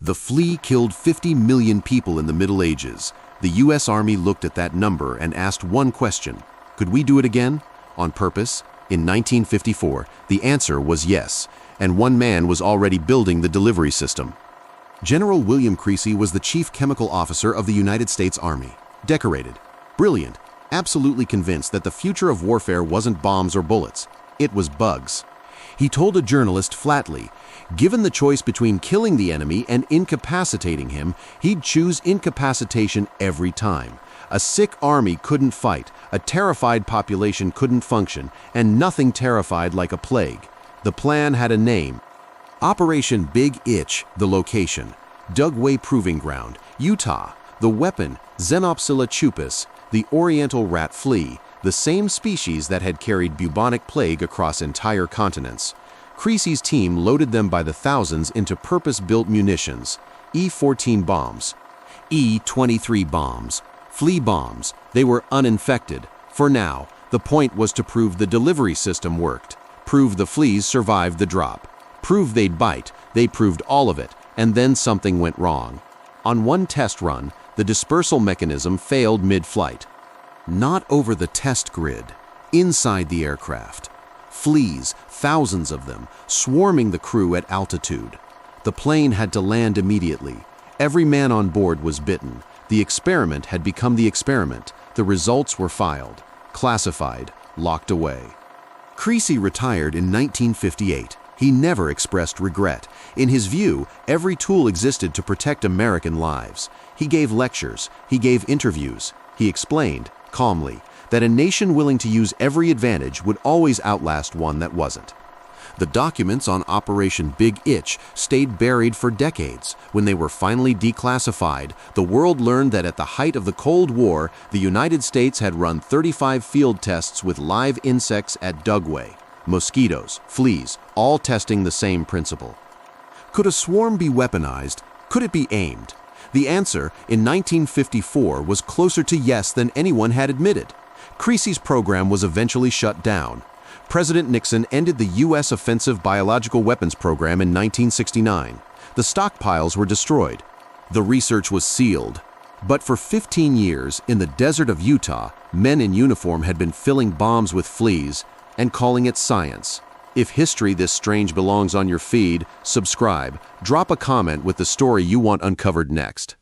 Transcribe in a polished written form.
The Flea killed 50 million people in the Middle Ages. The US Army looked at that number and asked one question: could we do it again? On purpose? In 1954, the answer was yes, and one man was already building the delivery system. General William Creasy was the chief chemical officer of the United States Army. Decorated, brilliant, absolutely convinced that the future of warfare wasn't bombs or bullets. It was bugs. He told a journalist flatly, given the choice between killing the enemy and incapacitating him, he'd choose incapacitation every time. A sick army couldn't fight, a terrified population couldn't function, and nothing terrified like a plague. The plan had a name. Operation Big Itch, the location. Dugway Proving Ground, Utah. The weapon, Xenopsilla chupus, the oriental rat flea, the same species that had carried bubonic plague across entire continents. Creasy's team loaded them by the thousands into purpose-built munitions, E-14 bombs, E-23 bombs, flea bombs. They were uninfected. For now, the point was to prove the delivery system worked, prove the fleas survived the drop, prove they'd bite. They proved all of it, and then something went wrong. On one test run, the dispersal mechanism failed mid-flight. Not over the test grid, inside the aircraft. Fleas, thousands of them, swarming the crew at altitude. The plane had to land immediately. Every man on board was bitten. The experiment had become the experiment. The results were filed, classified, locked away. Creasy retired in 1958. He never expressed regret. In his view, every tool existed to protect American lives. He gave lectures. He gave interviews. He explained, calmly, that a nation willing to use every advantage would always outlast one that wasn't. The documents on Operation Big Itch stayed buried for decades. When they were finally declassified, the world learned that at the height of the Cold War, the United States had run 35 field tests with live insects at Dugway. Mosquitoes, fleas, all testing the same principle. Could a swarm be weaponized? Could it be aimed? The answer, in 1954, was closer to yes than anyone had admitted. Creasy's program was eventually shut down. President Nixon ended the U.S. offensive biological weapons program in 1969. The stockpiles were destroyed. The research was sealed. But for 15 years, in the desert of Utah, men in uniform had been filling bombs with fleas and calling it science. If history this strange belongs on your feed, subscribe, drop a comment with the story you want uncovered next.